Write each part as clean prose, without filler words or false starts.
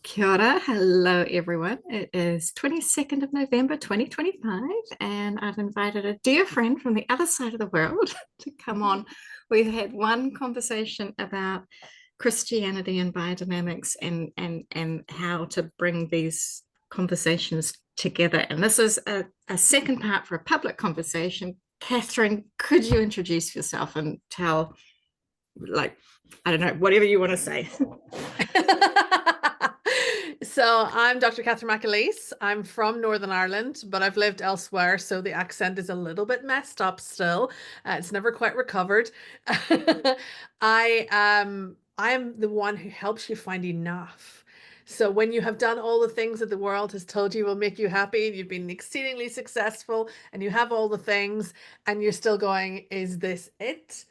Kia ora. Hello, everyone. It is 22nd of November 2025, and I've invited a dear friend from the other side of the world to come on. We've had one conversation about Christianity and biodynamics and how to bring these conversations together. And this is a second part for a public conversation. Kathrine, could you introduce yourself and tell, like, I don't know, whatever you want to say? So I'm Dr. Kathrine McAleese. I'm from Northern Ireland, but I've lived elsewhere, so the accent is a little bit messed up still. It's never quite recovered. I am the one who helps you find enough. So when you have done all the things that the world has told you will make you happy, and you've been exceedingly successful, and you have all the things, and you're still going, is this it?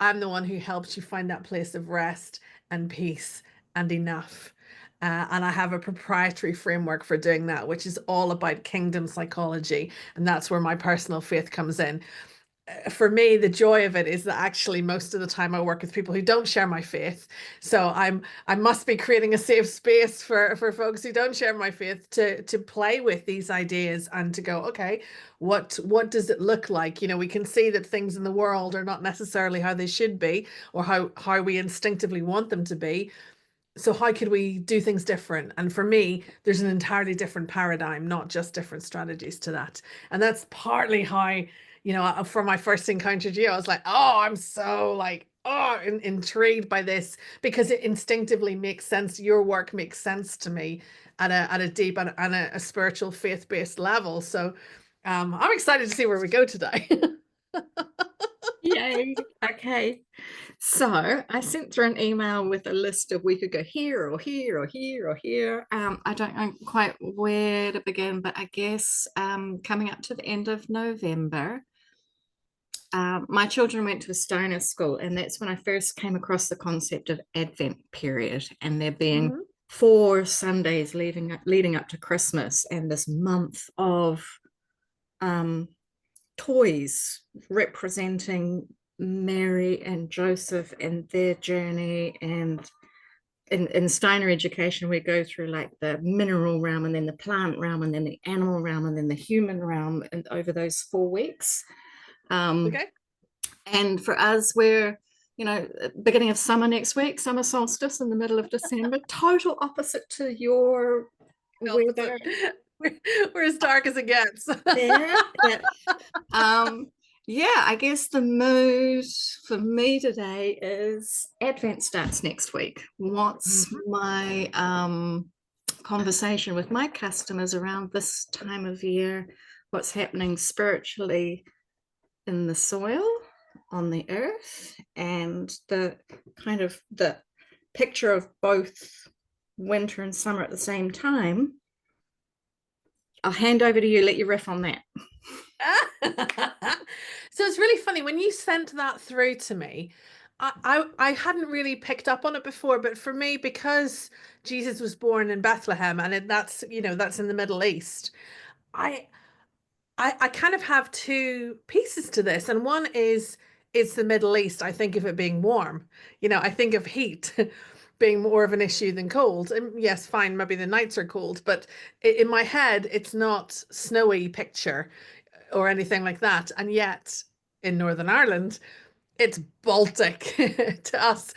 I'm the one who helps you find that place of rest and peace and enough. And I have a proprietary framework for doing that, which is all about kingdom psychology. And that's where my personal faith comes in. For me, the joy of it is that actually most of the time I work with people who don't share my faith. So I must be creating a safe space for folks who don't share my faith to play with these ideas and to go, okay, what does it look like? You know, we can see that things in the world are not necessarily how they should be or how we instinctively want them to be. So how could we do things different? And for me, there's an entirely different paradigm, not just different strategies to that. And that's partly how, for my first encounter with you, I was like, oh, I'm so like, oh, intrigued by this because it instinctively makes sense. Your work makes sense to me at a deep and a spiritual faith-based level. So I'm excited to see where we go today. Yay. Okay. So I sent through an email with a list of we could go here or here or here or here. I don't know quite where to begin, but I guess coming up to the end of November, my children went to a Stoner school, and that's when I first came across the concept of Advent period, and there being Mhm. 4 Sundays leading up to Christmas, and this month of um, toys representing Mary and Joseph and their journey. And in Steiner education, we go through like the mineral realm and then the plant realm and then the animal realm and then the human realm and over those 4 weeks. Um, Okay. and for us, we're beginning of summer next week, summer solstice in the middle of December, total opposite to your weather Opposite. We're as dark as it gets. there. Um, yeah, I guess the mood for me today is Advent starts next week. What's Mhm. my conversation with my customers around this time of year? What's happening spiritually in the soil, on the earth, and the kind of the picture of both winter and summer at the same time. I'll hand over to you, let you riff on that. So it's really funny when you sent that through to me. I hadn't really picked up on it before, but for me, because Jesus was born in Bethlehem and that's in the Middle East, I I kind of have two pieces to this, and one is it's the Middle East. I think of it being warm. I think of heat being more of an issue than cold. And yes, fine, maybe the nights are cold, but in my head, it's not snowy picture or anything like that. And yet, in Northern Ireland, it's Baltic to us.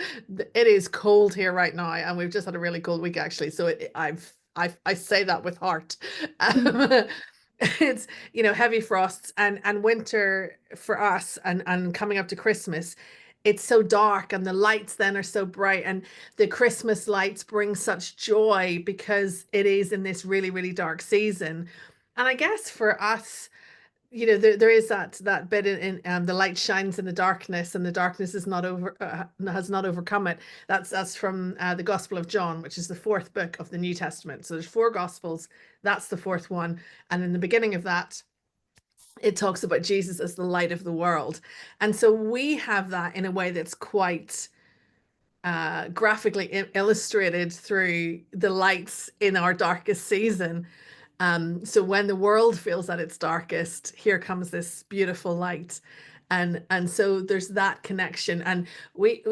It is cold here right now, and we've just had a really cold week actually. So I say that with heart. Um, it's heavy frosts and winter for us and coming up to Christmas. It's so dark and the lights then are so bright and the Christmas lights bring such joy because it is in this really, really dark season. And I guess for us, there is that bit in the light shines in the darkness and the darkness is not over has not overcome it. That's from the Gospel of John, which is the fourth book of the New Testament. So there's four Gospels. That's the fourth one, and in the beginning of that, it talks about Jesus as the light of the world, and so we have that in a way that's quite graphically illustrated through the lights in our darkest season. So when the world feels at its darkest, here comes this beautiful light. And so there's that connection. And we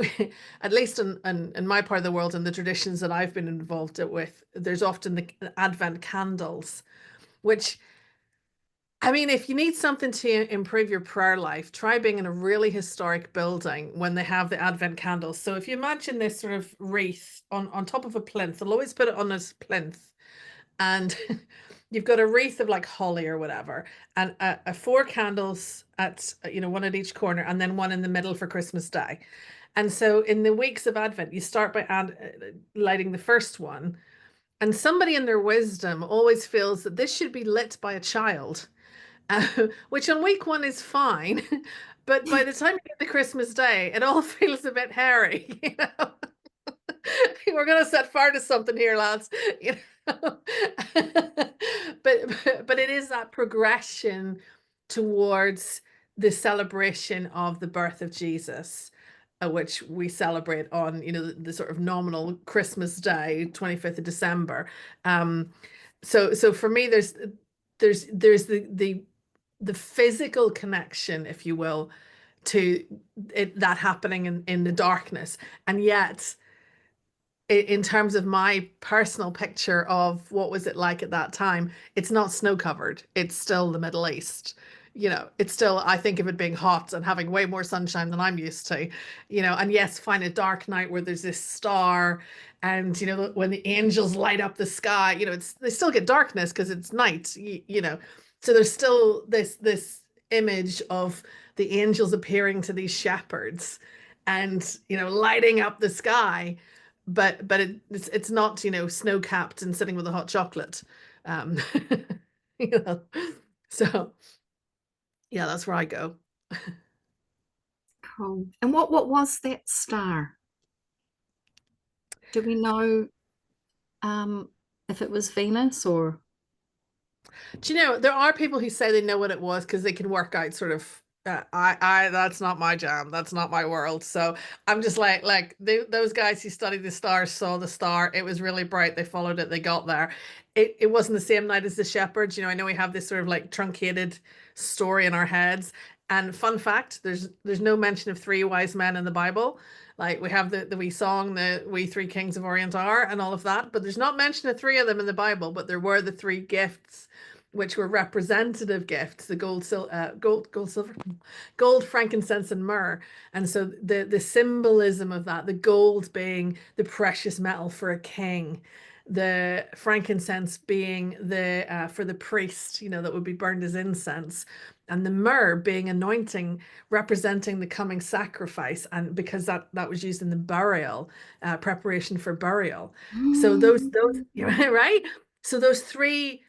at least in my part of the world and the traditions that I've been involved with, there's often the Advent candles, which, I mean, if you need something to improve your prayer life, try being in a really historic building when they have the Advent candles. So if you imagine this sort of wreath on top of a plinth, they'll always put it on this plinth, and you've got a wreath of like holly or whatever, and four candles at, one at each corner, and then one in the middle for Christmas Day. And so in the weeks of Advent, you start by lighting the first one, and somebody in their wisdom always feels that this should be lit by a child, uh, which on week one is fine. But by the time you get to Christmas Day, it all feels a bit hairy, We're gonna set fire to something here, lads. But it is that progression towards the celebration of the birth of Jesus, which we celebrate on, the sort of nominal Christmas Day, 25th of December. So for me, there's the physical connection, if you will, to that happening in the darkness, and yet in terms of my personal picture of what was it like at that time, it's not snow covered. It's still the Middle East. It's still, I think of it being hot and having way more sunshine than I'm used to, and yes, find a dark night where there's this star, and when the angels light up the sky, they still get darkness because it's night, so there's still this image of the angels appearing to these shepherds and lighting up the sky, but it's not snow capped and sitting with a hot chocolate, um you know so yeah, that's where I go. Cool. And what was that star? Do we know if it was Venus or? Do you know, there are people who say they know what it was because they can work out sort of, I that's not my jam. That's not my world. So I'm just those guys who studied the stars saw the star. It was really bright. They followed it. They got there. It wasn't the same night as the shepherds. I know we have this sort of like truncated story in our heads. And fun fact, there's no mention of three wise men in the Bible. Like we have the wee song, the we three kings of Orient are, and all of that, but there's not mention of three of them in the Bible. But there were the three gifts, which were representative gifts: the gold, frankincense, and myrrh. And so the symbolism of that, the gold being the precious metal for a king, the frankincense being the for the priest, that would be burned as incense, and the myrrh being anointing, representing the coming sacrifice, and because that was used in the burial, preparation for burial. So those right. So those three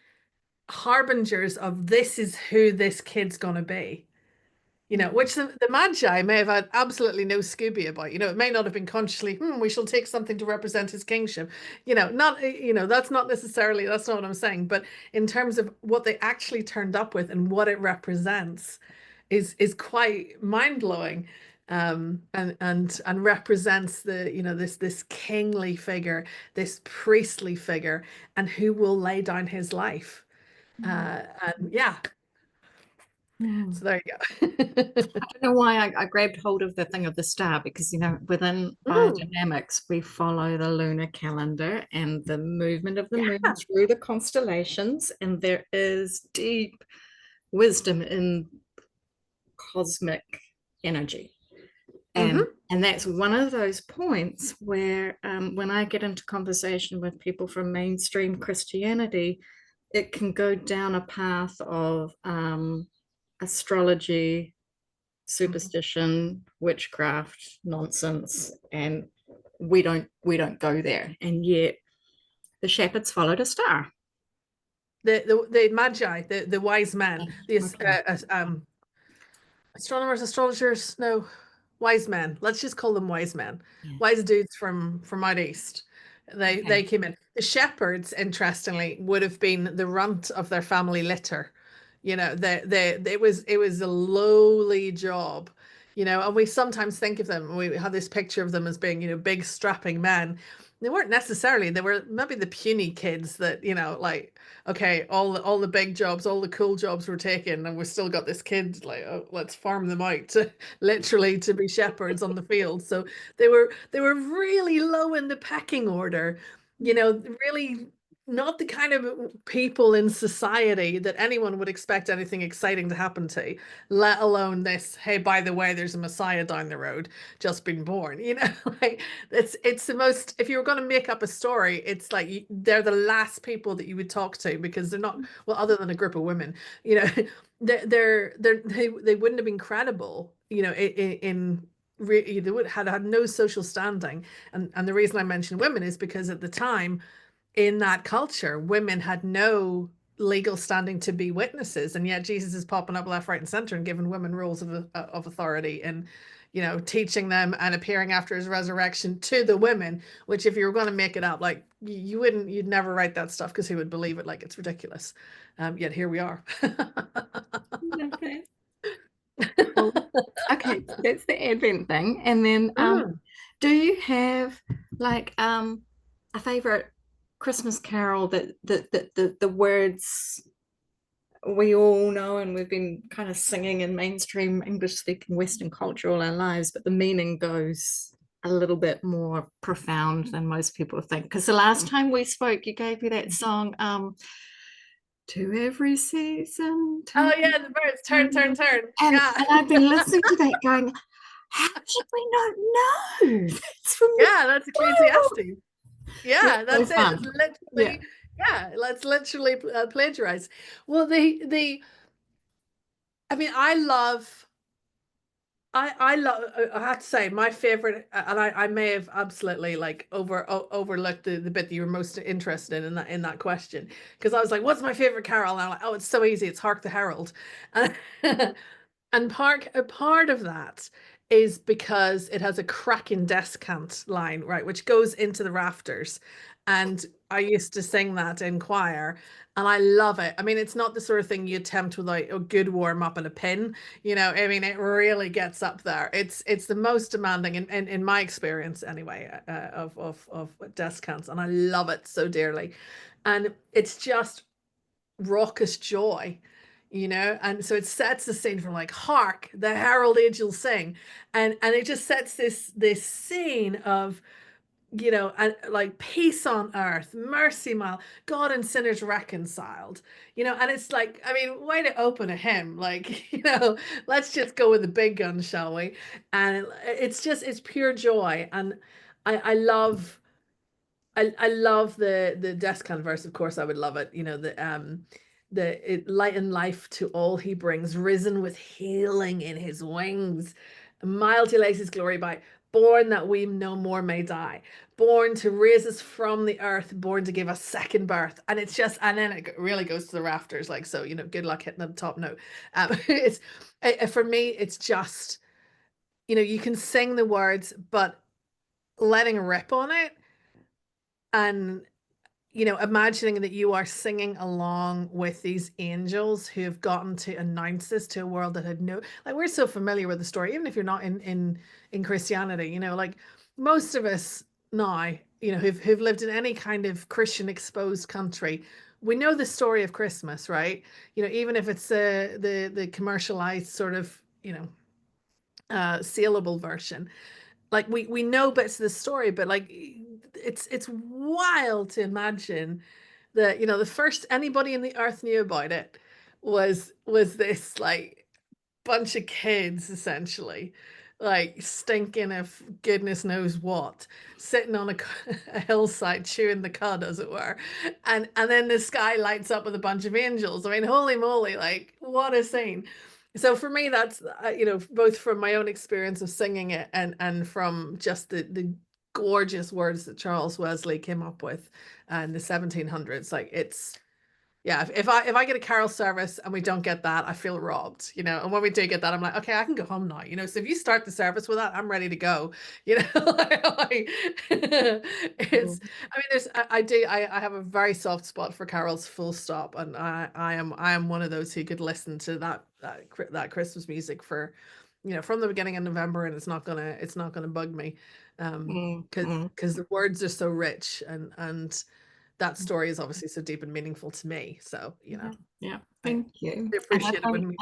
harbingers of this is who this kid's going to be, which the Magi may have had absolutely no Scooby about. It may not have been consciously, we shall take something to represent his kingship. Not, that's not necessarily, that's not what I'm saying. But in terms of what they actually turned up with and what it represents is quite mind-blowing. And represents this kingly figure, this priestly figure, and who will lay down his life. And yeah, so there you go. I don't know why I grabbed hold of the thing of the star, because within biodynamics we follow the lunar calendar and the movement of the moon through the constellations, and there is deep wisdom in cosmic energy. And that's one of those points where when I get into conversation with people from mainstream Christianity, it can go down a path of astrology, superstition, witchcraft, nonsense, and we don't go there. And yet the shepherds followed a star. The Magi, the wise men, astronomers, astrologers, no, wise men. Let's just call them wise men. Yeah. Wise dudes from out east. They came in. The shepherds, interestingly, would have been the runt of their family litter. It was a lowly job. you know, and we sometimes think of them, we have this picture of them as being, you know, big strapping men. They weren't necessarily, they were maybe the puny kids that, you know, like, okay, all the big jobs, all the cool jobs were taken, and we've still got this kid, like, oh, let's farm them out to literally to be shepherds on the field. So they were really low in the pecking order, you know, really not the kind of people in society that anyone would expect anything exciting to happen to, let alone this, hey, by the way, there's a Messiah down the road just been born, you know. Like, it's the most, if you were going to make up a story, it's like they're the last people that you would talk to, because they're not, well, other than a group of women, you know, they wouldn't have been credible, you know, they would had no social standing. And the reason I mention women is because at the time, in that culture, women had no legal standing to be witnesses, and yet Jesus is popping up left, right, and center and giving women roles of authority, and, you know, teaching them and appearing after his resurrection to the women. Which, if you were going to make it up, like, you'd never write that stuff, because who would believe it? Like, it's ridiculous. Yet here we are. Okay. Well, okay, that's the Advent thing. And then Mm. do you have like a favorite Christmas carol that the words we all know and we've been kind of singing in mainstream English speaking Western culture all our lives, but the meaning goes a little bit more profound than most people think? Because the last time we spoke, you gave me that song, to every season, Oh turn, yeah, the birds turn, turn, turn. turn. And Yeah. I've been listening to that going, how should we not know? That's from the Yeah, that's Bible. Ecclesiastes. That's Yeah, so that's it. It's fun. Yeah. literally, yeah, let's literally plagiarize. Well, I mean, I love, I have to say, my favorite, and I may have absolutely like overlooked the bit that you were most interested in that question, because I was like, what's my favorite carol? And I'm like, oh, it's so easy. It's Hark the Herald. And And a part of that is because it has a cracking descant line, right, which goes into the rafters. And I used to sing that in choir, and I love it. I mean, it's not the sort of thing you attempt with like a good warm up and a pin, you know. I mean, it really gets up there. It's the most demanding in my experience anyway, of descants, and I love it so dearly. And it's just raucous joy, you know. And so it sets the scene for like, hark the herald angels sing, and it just sets this scene of, you know, and like peace on earth, mercy mile, God and sinners reconciled, you know. And it's like, I mean, way to open a hymn, like, you know, let's just go with the big guns, shall we? And it's just, it's pure joy. And I love, I love the descant verse. Of course, I would love it. You know, light and life to all he brings, risen with healing in his wings, mild to lays his glory by, born that we no more may die, born to raise us from the earth, born to give us second birth. And it's just, and then it really goes to the rafters. Like, so, you know, good luck hitting the top note. It's for me, it's just, you know, you can sing the words, but letting rip on it, and, you know, imagining that you are singing along with these angels who have gotten to announce this to a world that had no, like, we're so familiar with the story, even if you're not in Christianity, you know, like most of us now, you know, who've lived in any kind of Christian exposed country, we know the story of Christmas, right? You know, even if it's the commercialized sort of, you know, saleable version, like we know bits of the story, but like it's wild to imagine that, you know, the first anybody in the earth knew about it was this like bunch of kids, essentially, like stinking of goodness knows what, sitting on a hillside chewing the cud, as it were. And then the sky lights up with a bunch of angels. I mean, holy moly, like, what a scene. So for me, that's, you know, both from my own experience of singing it, and from just the gorgeous words that Charles Wesley came up with in the 1700s. Like, it's, yeah, if I get a carol service and we don't get that, I feel robbed, you know. And when we do get that, I'm like, okay, I can go home now, you know. So if you start the service with that, I'm ready to go, you know. It's, I mean, I have a very soft spot for carols, full stop, and I am one of those who could listen to that Christmas music for from the beginning of November, and it's not gonna bug me, Mm, because the words are so rich, and that story is obviously so deep and meaningful to me. So, yeah, yeah. I Thank you. And I appreciate it think when we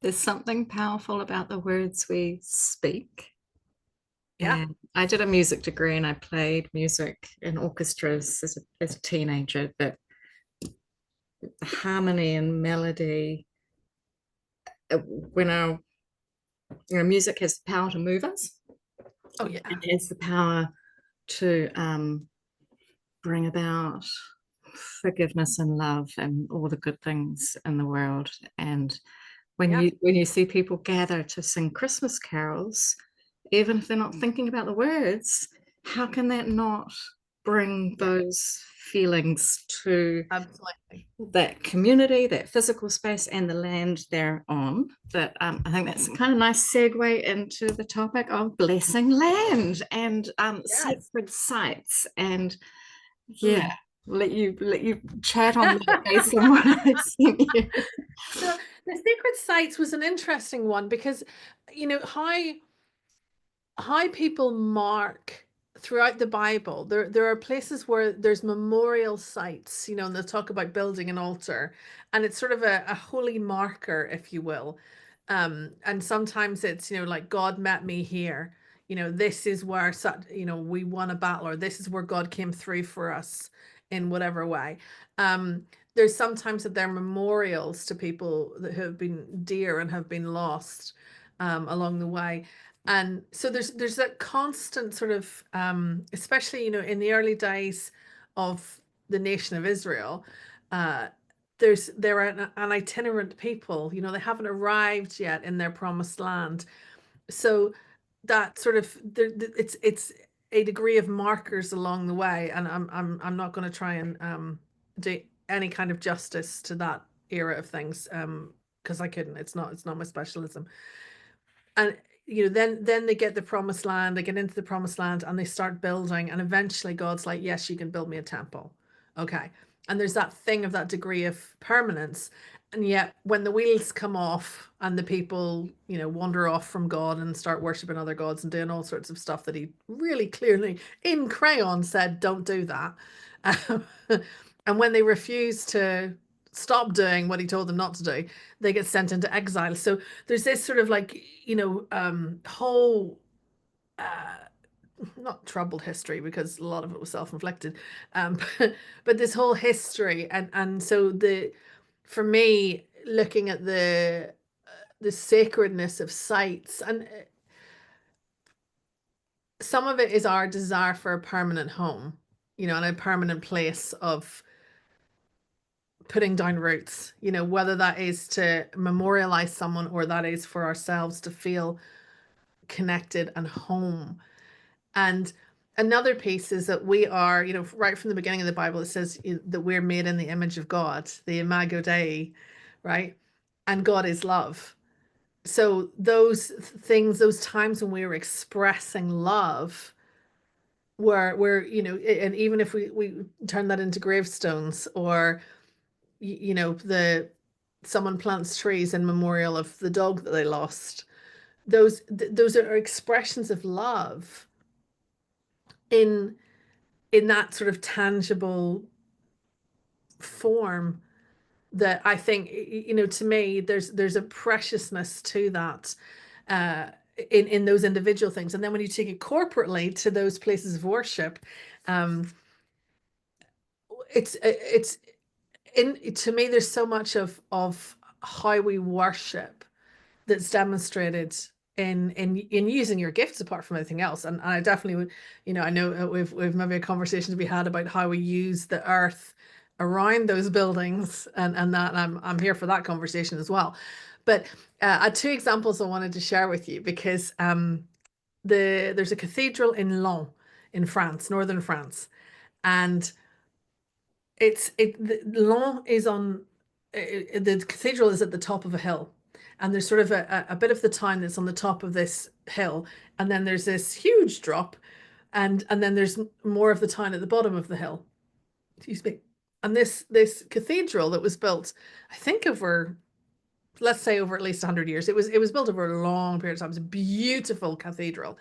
there's something powerful about the words we speak. yeah. And I did a music degree and I played music in orchestras as a teenager, but harmony and melody, when our music has the power to move us, Oh yeah. it has the power to bring about forgiveness and love and all the good things in the world. And Yeah. when you see people gather to sing Christmas carols, even if they're not thinking about the words, how can that not bring Yeah. those feelings to Absolutely. that community, that physical space, and the land they're on? That I think that's a kind of nice segue into the topic of blessing land and Yes. sacred sites. And yeah, Mm. let you chat on that based on what I sent you. So the sacred sites was an interesting one because, how people mark throughout the Bible. There are places where there's memorial sites, and they'll talk about building an altar, and it's sort of a holy marker, if you will. And sometimes it's, like God met me here. This is where we won a battle, or this is where God came through for us in whatever way. Um, there's sometimes that they're memorials to people that have been dear and have been lost along the way. And so there's that constant sort of especially in the early days of the nation of Israel, uh they're an itinerant people. They haven't arrived yet in their promised land. So that sort of it's a degree of markers along the way, and I'm not going to try and do any kind of justice to that era of things, because I couldn't. It's not my specialism. And then they get the promised land, they get into the promised land, and they start building, and eventually God's like, yes, you can build me a temple. Okay. And there's that thing of that degree of permanence. And yet when the wheels come off and the people wander off from God and start worshiping other gods and doing all sorts of stuff that he really clearly in crayon said don't do that. um, and when they refuse to stop doing what he told them not to do, they get sent into exile. So there's this sort of like whole uh not troubled history, because a lot of it was self-inflicted, but this whole history. And so for me, looking at the sacredness of sites, and some of it is our desire for a permanent home, and a permanent place of putting down roots, whether that is to memorialize someone or that is for ourselves to feel connected and home. And another piece is that we are, right from the beginning of the Bible, it says that we're made in the image of God, the imago Dei, right? And God is love. So those things, those times when we were expressing love, were and even if we turn that into gravestones, or the someone plants trees in memorial of the dog that they lost, those are expressions of love in that sort of tangible form, that I think, to me, there's a preciousness to that, uh, in those individual things. And then when you take it corporately to those places of worship, um, it's in to me, there's so much of how we worship that's demonstrated in using your gifts apart from anything else. And I definitely would, I know we've maybe a conversation to be had about how we use the earth around those buildings, and that, and I'm here for that conversation as well. But I had two examples I wanted to share with you, because there's a cathedral in Lens in France, northern France, and Lens is on the cathedral is at the top of a hill, and there's sort of a bit of the town that's on the top of this hill, and then there's this huge drop, and then there's more of the town at the bottom of the hill. Excuse me. And this cathedral that was built, I think, over let's say over at least 100 years. It was built over a long period of time. It's a beautiful cathedral.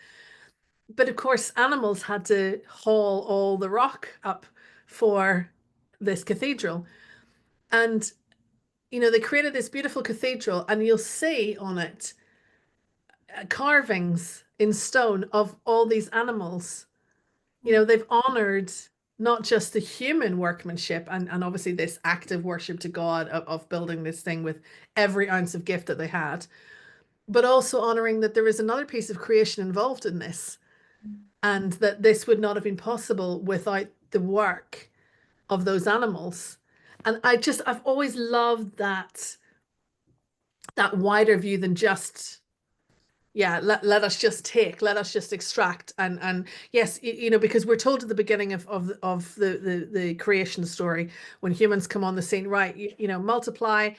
But of course, animals had to haul all the rock up for this cathedral. And, they created this beautiful cathedral, and you'll see on it carvings in stone of all these animals. They've honored not just the human workmanship and obviously this active worship to God of building this thing with every ounce of gift that they had, but also honoring that there is another piece of creation involved in this, and that this would not have been possible without the work of those animals. And I've always loved that wider view than just, yeah, let us just take, let us just extract. And yes, because we're told at the beginning of the creation story, when humans come on the scene, right, multiply,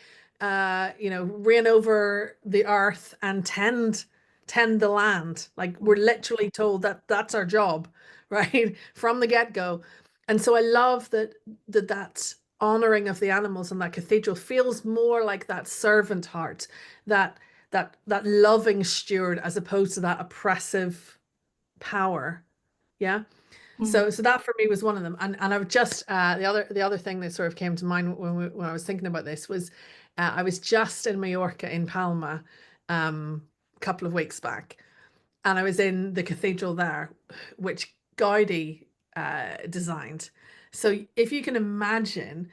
reign over the earth and tend the land. Like, we're literally told that that's our job, right, from the get-go. And so I love that honoring of the animals in that cathedral feels more like that servant heart, that that loving steward, as opposed to that oppressive power. Yeah. So that for me was one of them. And I would just the other thing that sort of came to mind when I was thinking about this was, I was just in Mallorca, in Palma, a couple of weeks back, and I was in the cathedral there, which Gaudi designed. So if you can imagine,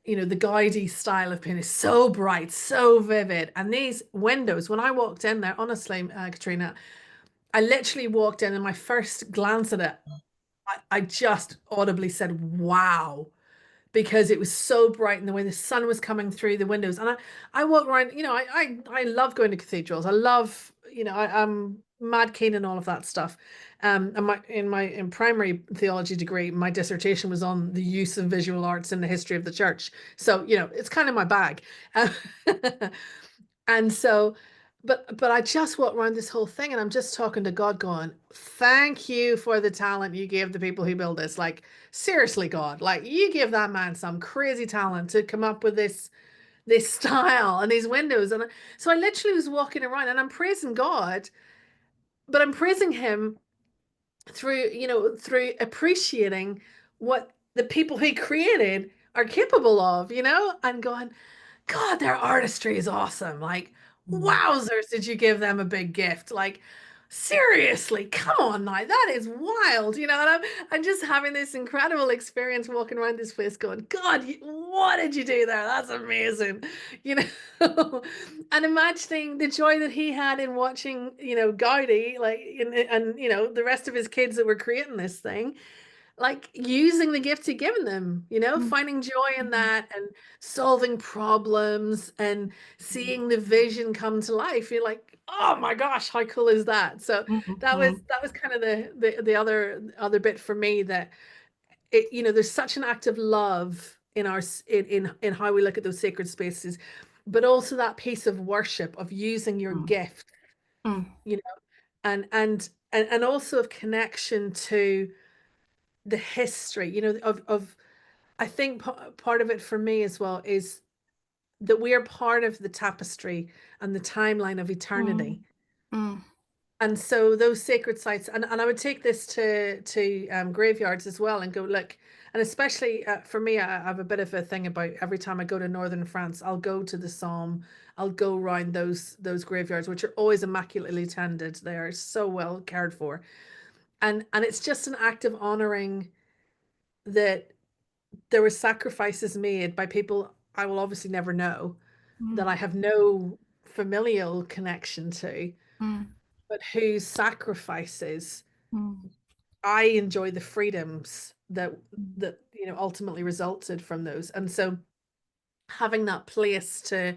the Gaudi style of paint is so bright, so vivid. And these windows, when I walked in there, honestly, Katrina, I literally walked in, and my first glance at it, I just audibly said, wow, because it was so bright, and the way the sun was coming through the windows. And I walk around, I love going to cathedrals. I love, I'm mad keen and all of that stuff. And in primary theology degree, my dissertation was on the use of visual arts in the history of the church. So, it's kind of my bag. And so, but I just walked around this whole thing, and I'm just talking to God, going, thank you for the talent you gave the people who build this. Like, seriously, God, like, you give that man some crazy talent to come up with this style and these windows. And so I literally was walking around, and I'm praising God, but I'm praising him through appreciating what the people he created are capable of, and going, God, their artistry is awesome. Like, wowzers, did you give them a big gift? Like, seriously, come on now, that is wild, and I'm just having this incredible experience walking around this place, going, God, what did you do there? That's amazing, you know. And imagining the joy that he had in watching, Gaudi, like, and the rest of his kids that were creating this thing, like, using the gifts he'd given them, finding joy in that, and solving problems, and seeing the vision come to life. You're like, oh my gosh, how cool is that? So that was kind of the other bit for me, that there's such an act of love in in how we look at those sacred spaces, but also that piece of worship, of using your gift, you know, and also of connection to the history, of I think part of it for me as well is that we are part of the tapestry and the timeline of eternity. And so those sacred sites, and I would take this to graveyards as well, and go, look, and especially for me, I have a bit of a thing about, every time I go to northern France, I'll go to the Somme, I'll go around those graveyards, which are always immaculately tended. They are so well cared for, and it's just an act of honoring that there were sacrifices made by people I will obviously never know, that I have no familial connection to, but whose sacrifices I enjoy the freedoms that ultimately resulted from those. And so having that place to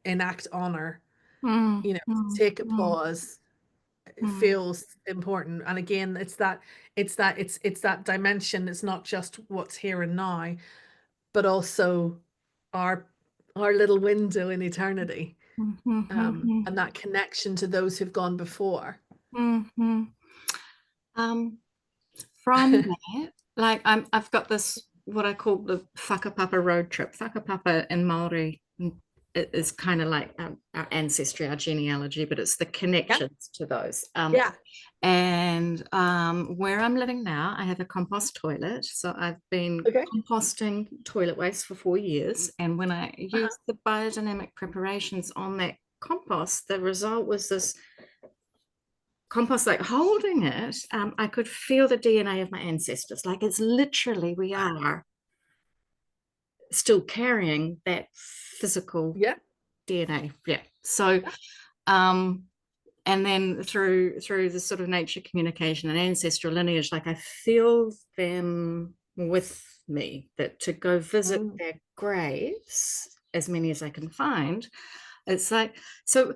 enact honor, take a pause, feels important. And again, it's that dimension. It's not just what's here and now, but also our little window in eternity, and that connection to those who've gone before. From that, like, I've got this, what I call the whakapapa road trip. Whakapapa in Maori is kind of like our ancestry, our genealogy, but it's the Yeah. connections to those. Yeah. And where I'm living now, I have a compost toilet. So I've been Okay. composting toilet waste for 4 years. And when I Uh-huh. used the biodynamic preparations on that compost, the result was this compost, like holding it, I could feel the DNA of my ancestors. Like it's literally, we are still carrying that physical Yeah. DNA. Yeah. So, um, and then through the sort of nature communication and ancestral lineage, like I feel them with me, that to go visit Mm. their graves, as many as I can find, it's like, so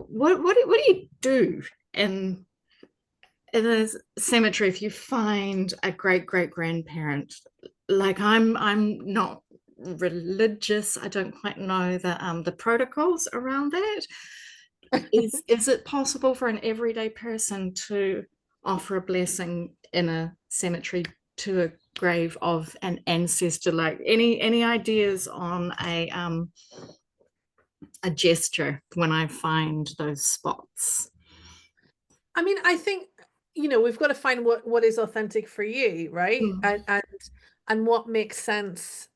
what do you do in a cemetery if you find a great grandparent? Like I'm not religious, I don't quite know the protocols around that. Is it possible for an everyday person to offer a blessing in a cemetery to a grave of an ancestor? Like any ideas on a gesture when I find those spots? I mean, I think, we've got to find what is authentic for you, right? Mm, And what makes sense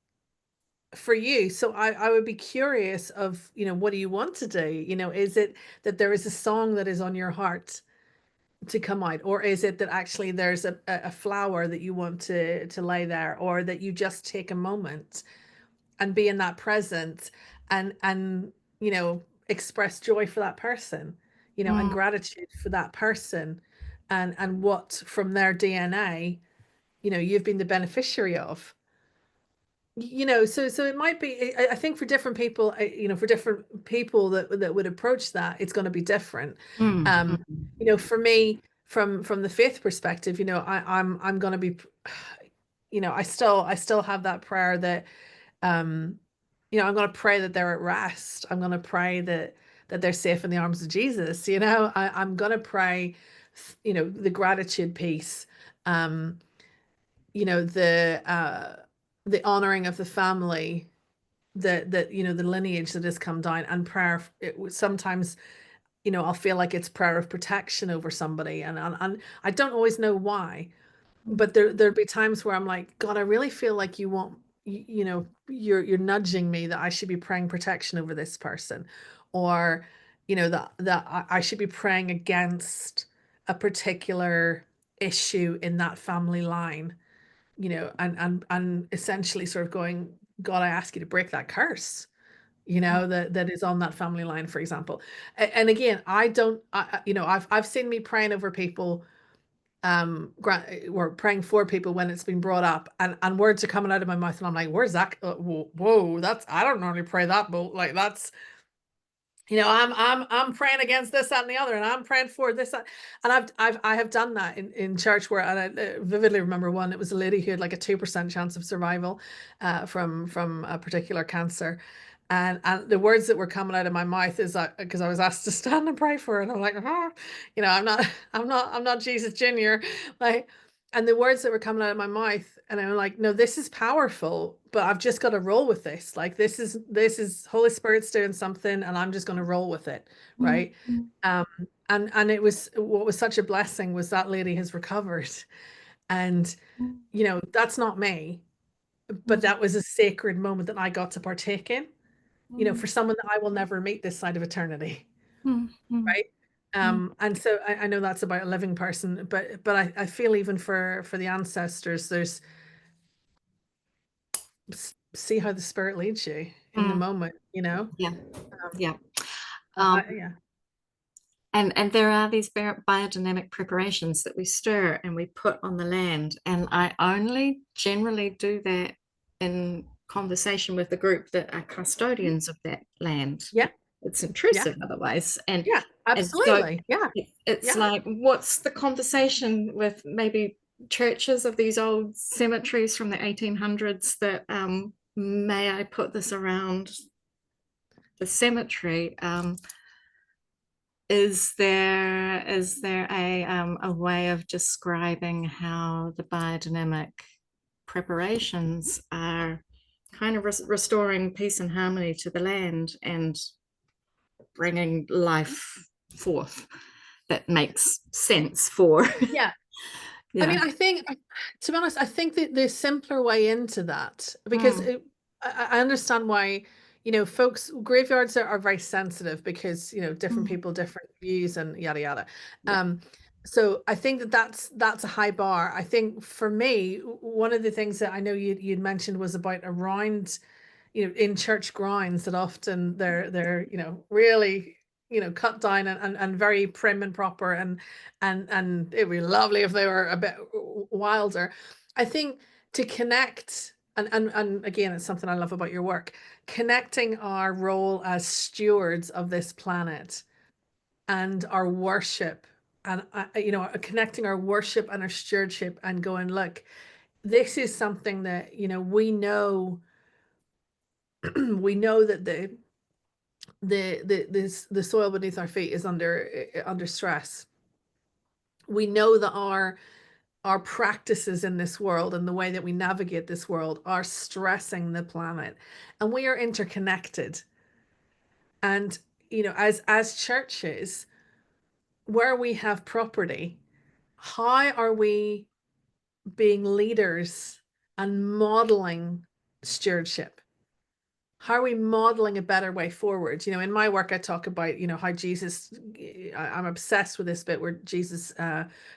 for you. So I would be curious of, what do you want to do? Is it that there is a song that is on your heart to come out, or is it that actually there's a flower that you want to lay there, or that you just take a moment and be in that present, and express joy for that person, and mm, gratitude for that person, and what from their DNA, you've been the beneficiary of. So it might be, I think for different people, for different people that would approach that, it's going to be different. mm, um mm, for me, from the faith perspective, I'm going to be, I still have that prayer that, um I'm going to pray that they're at rest. I'm going to pray that they're safe in the arms of Jesus. I'm going to pray, the gratitude piece, um the honoring of the family, that the lineage that has come down, and prayer. Sometimes, I'll feel like it's prayer of protection over somebody, and I don't always know why, but there'd be times where I'm like, God, I really feel like you want, you're nudging me that I should be praying protection over this person, or that I should be praying against a particular issue in that family line, and essentially sort of going, God, I ask you to break that curse, that is on that family line, for example. And again, I don't, I've seen me praying over people, or praying for people when it's been brought up, and words are coming out of my mouth, and I'm like, where's that? Whoa, that's, I don't normally pray that, but like that's, I'm praying against this, that, and the other, and I'm praying for this, that. And I have done that in church, where, and I vividly remember one. It was a lady who had like a 2% chance of survival, from a particular cancer, and the words that were coming out of my mouth is that, because I was asked to stand and pray for her, and I'm like, I'm not Jesus Junior, like. And the words that were coming out of my mouth, and I'm like, no, this is powerful, but I've just got to roll with this. Like, this is Holy Spirit's doing something, and I'm just going to roll with it, mm, right? Um, and it was, what was such a blessing was that lady has recovered, and mm, that's not me, but mm, that was a sacred moment that I got to partake in, mm, for someone that I will never meet this side of eternity, mm, mm, right? mm, And so I know that's about a living person, but I feel even for the ancestors, there's, see how the spirit leads you in the mm. moment. Yeah, yeah. I, Um, yeah. and there are these biodynamic preparations that we stir and we put on the land, and I only generally do that in conversation with the group that are custodians of that land. Yeah. It's Yeah. intrusive otherwise, Yeah. and so Absolutely. Yeah. it's Yeah. like, what's the conversation with maybe churches of these old cemeteries from the 1800s that may I put this around the cemetery? Is there a way of describing how the biodynamic preparations are kind of restoring peace and harmony to the land and bringing life forth that makes sense for. Yeah. I Yeah. mean, I think, to be honest, I think that the simpler way into that, because Mm, I understand why, folks, graveyards are very sensitive because, different mm, people, different views and yada yada. yeah. Um, so I think that that's a high bar. I think for me, one of the things that I know you'd mentioned was about around, in church grounds that often they're really cut down and very prim and proper, and it'd be lovely if they were a bit wilder. I think to connect, and again, it's something I love about your work, connecting our role as stewards of this planet and our worship, and connecting our worship and our stewardship and going, look, this is something that we know. We know that the soil beneath our feet is under stress. We know that our practices in this world and the way that we navigate this world are stressing the planet, and we are interconnected. And as churches, where we have property, how are we being leaders and modeling stewardship? How are we modeling a better way forward? In my work, I talk about, how Jesus, I'm obsessed with this bit where Jesus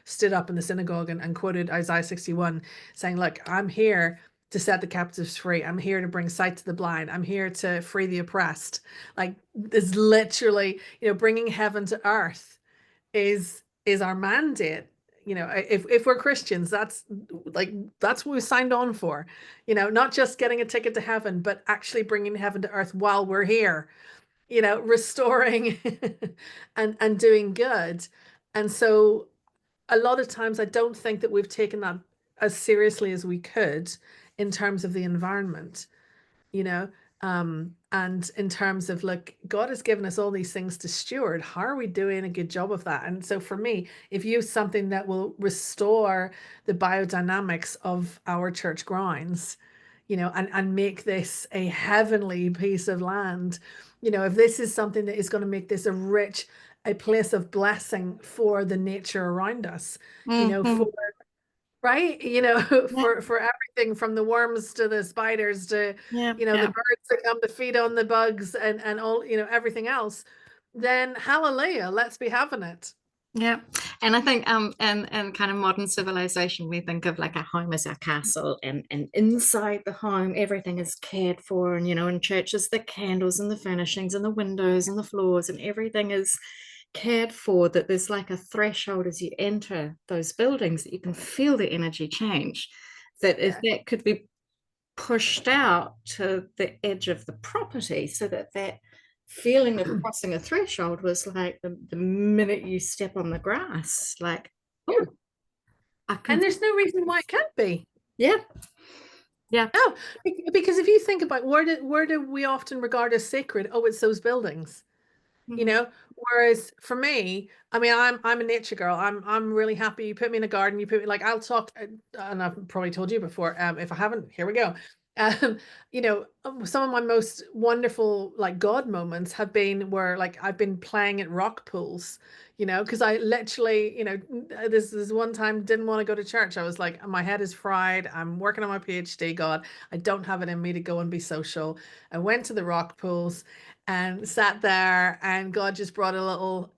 stood up in the synagogue and quoted Isaiah 61, saying, look, I'm here to set the captives free. I'm here to bring sight to the blind. I'm here to free the oppressed. Like, it's literally, bringing heaven to earth is our mandate. If we're Christians, that's what we signed on for. Not just getting a ticket to heaven, but actually bringing heaven to earth while we're here. Restoring and doing good. And so a lot of times I don't think that we've taken that as seriously as we could in terms of the environment. you know and in terms of, look, God has given us all these things to steward. How are we doing a good job of that? And so for me, if you have something that will restore the biodynamics of our church grounds, and make this a heavenly piece of land, if this is something that is going to make this a place of blessing for the nature around us, for Mhm. right, Yeah, for everything from the worms to the spiders to yeah, the yeah. birds that come to feed on the bugs and all, everything else, then hallelujah, let's be having it. Yeah, and I think in kind of modern civilization, we think of like a home as our castle, and inside the home, everything is cared for, and in churches, the candles and the furnishings and the windows and the floors and everything is cared for. That there's like a threshold as you enter those buildings that you can feel the energy change. That if Yeah. that could be pushed out to the edge of the property so that that feeling of crossing a threshold was like the minute you step on the grass, like, Yeah. oh, I can, And there's no reason why it can't be. yeah, yeah. No, because if you think about, where do we often regard as sacred? Oh, it's those buildings. you Mhm. know Whereas for me, I mean, I'm a nature girl. I'm really happy. You put me in a garden, you put me, like, I'll talk, and I've probably told you before, if I haven't, here we go. Some of my most wonderful, like, God moments have been where, like, I've been playing at rock pools, because I literally, this is one time, didn't want to go to church. I was like, my head is fried, I'm working on my PhD, God, I don't have it in me to go and be social. I went to the rock pools and sat there, and God just brought a little,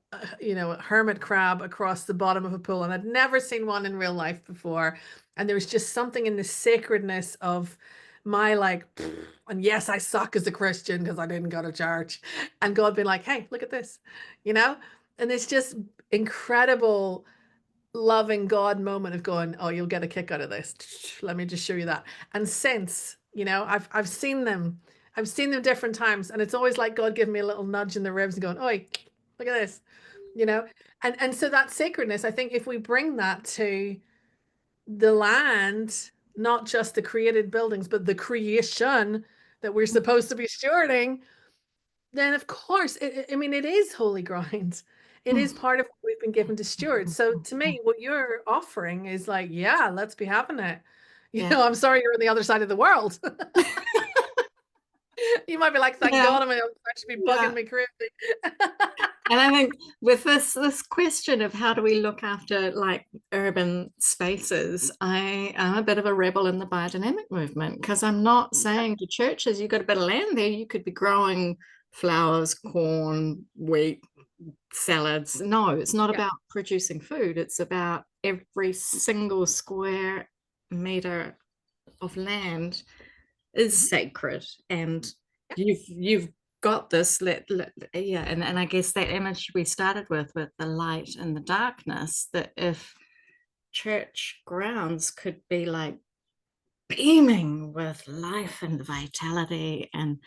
hermit crab across the bottom of a pool, and I'd never seen one in real life before. And there was just something in the sacredness of my, like, and yes, I suck as a Christian because I didn't go to church, and God being like, hey, look at this, you know, and it's just incredible loving God moment of going, oh, you'll get a kick out of this. Let me just show you that. And since, I've seen them. I've seen them different times, and it's always like God giving me a little nudge in the ribs and going, oi, look at this, you know? And so that sacredness, I think if we bring that to the land, not just the created buildings, but the creation that we're supposed to be stewarding, then of course, I mean, it is holy ground. It is part of what we've been given to steward. So to me, what you're offering is like, yeah, let's be having it. Yeah. I'm sorry you're on the other side of the world. You might be like, thank Yeah, God I'm actually be yeah. bugging me crazy. And I think with this question of how do we look after like urban spaces, I am a bit of a rebel in the biodynamic movement because I'm not saying to churches, you've got a bit of land there, you could be growing flowers, corn, wheat, salads. No, it's not Yeah. about producing food. It's about every single square meter of land is Mhm. sacred, and Yeah. you've got this. Yeah, and I guess that image we started with the light and the darkness, that if church grounds could be like beaming with life and vitality, and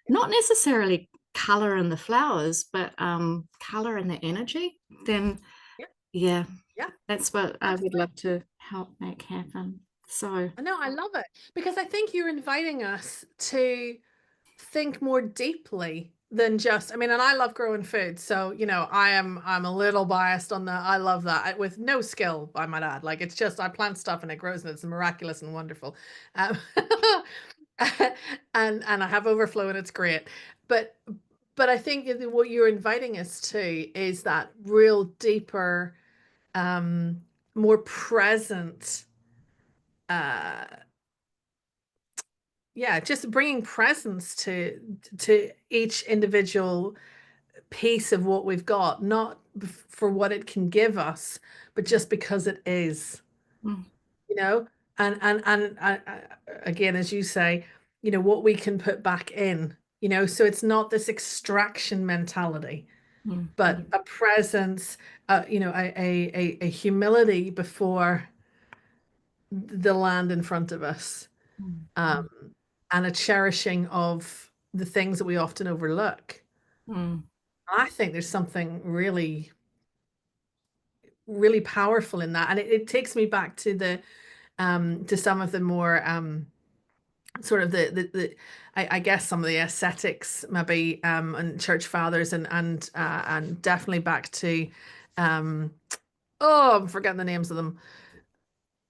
not necessarily color in the flowers, but color in the energy, then Yeah. yeah, Yeah. that's what I would Absolutely. love to help make happen. So I know, I love it because I think you're inviting us to think more deeply than just, I mean, and I love growing food. So, I'm a little biased on that. I love that with no skill, I might add. Like it's just I plant stuff and it grows and it's miraculous and wonderful. Um, and I have overflow and it's great. But but I think what you're inviting us to is that real deeper, um, more present, uh yeah, just bringing presence to each individual piece of what we've got, not for what it can give us, but just because it is, mm, you know, and again, as you say, what we can put back in, so it's not this extraction mentality, but mm, a presence, a humility before the land in front of us, mm, um, mm, and a cherishing of the things that we often overlook. mm, I think there's something really, really powerful in that. And it takes me back to to some of the more sort of I guess some of the ascetics maybe and church fathers and definitely back to um oh, I'm forgetting the names of them.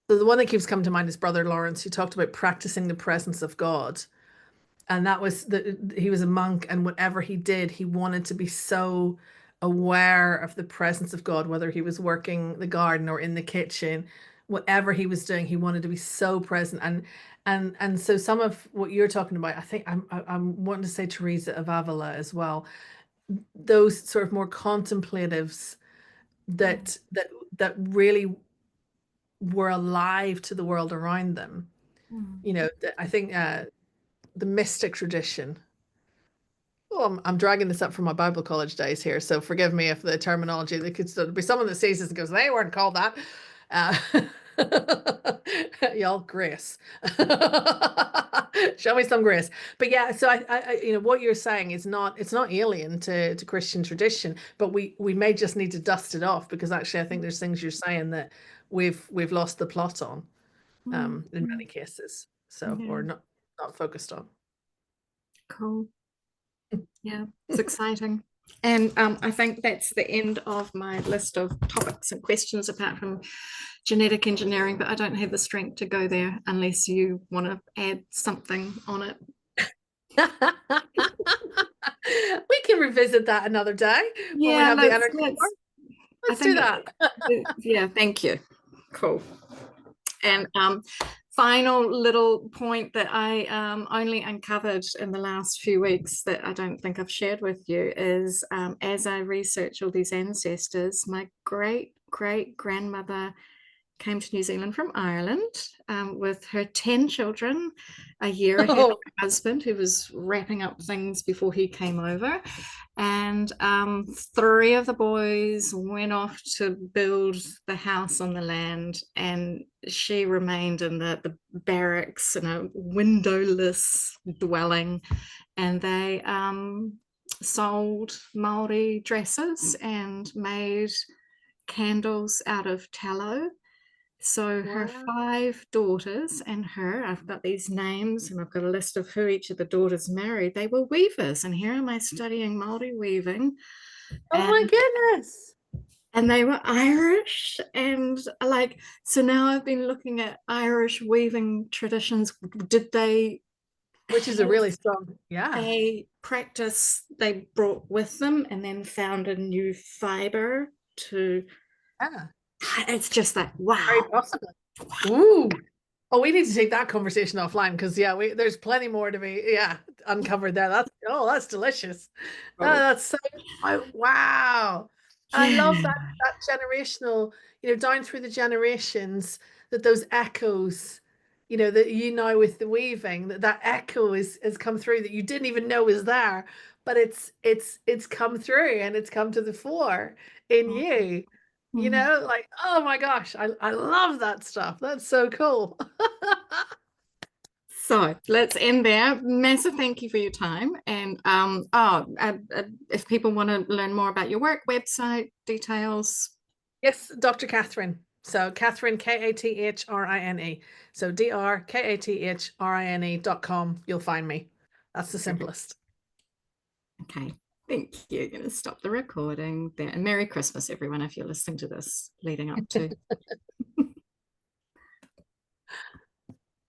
The one that keeps coming to mind is Brother Lawrence, who talked about practicing the presence of God. And that was he was a monk, and whatever he did, he wanted to be so aware of the presence of God, whether he was working the garden or in the kitchen, whatever he was doing, he wanted to be so present. And so some of what you're talking about, I think I'm wanting to say Teresa of Avila as well. Those sort of more contemplatives mm, that really were alive to the world around them. mm, I think the mystic tradition. Oh, I'm dragging this up from my Bible college days here, so forgive me if the terminology, there could still be someone that sees this and goes, they weren't called that. Y'all grace. Show me some grace. But yeah, so what you're saying is it's not alien to Christian tradition, but we may just need to dust it off because actually I think there's things you're saying that we've lost the plot on, mm, in mm. many cases. So, or Yeah, not focused on. cool. Yeah, it's exciting. And I think that's the end of my list of topics and questions, apart from genetic engineering, but I don't have the strength to go there unless you want to add something on it. We can revisit that another day when we Yeah, have the energy for let's it. I Let's do think that. yeah, thank you. Cool. And final little point that I only uncovered in the last few weeks that I don't think I've shared with you is as I research all these ancestors, my great great grandmother came to New Zealand from Ireland with her 10 children, a year ahead of Oh, her husband, who was wrapping up things before he came over. And three of the boys went off to build the house on the land, and she remained in the barracks in a windowless dwelling. And they sold Maori dresses and made candles out of tallow. So her wow. five daughters and her, I've got these names and I've got a list of who each of the daughters married. They were weavers, and here am I studying Maori weaving, Oh and my goodness. they were Irish, and like, so now I've been looking at Irish weaving traditions. Did they which is a has really strong, yeah. a practice they brought with them and then found a new fiber to, Yeah, it's just like, very wow. possible. Ooh. Oh, we need to take that conversation offline because yeah, there's plenty more to be uncovered there. That's delicious. Oh, Oh, that's so wow. And I love yeah. that generational, down through the generations, that those echoes, that now with the weaving, that echo has come through that you didn't even know was there, but it's come through and it's come to the fore in you. Mm. Like, oh my gosh, I love that stuff. That's so cool. So let's end there. Massive thank you for your time. And if people want to learn more about your work, website details. Yes, Dr. Kathrine. So Kathrine, Kathrine. So drkathrine.com. You'll find me. That's the simplest. Okay, thank you. I'm going to stop the recording there. And Merry Christmas, everyone, if you're listening to this leading up to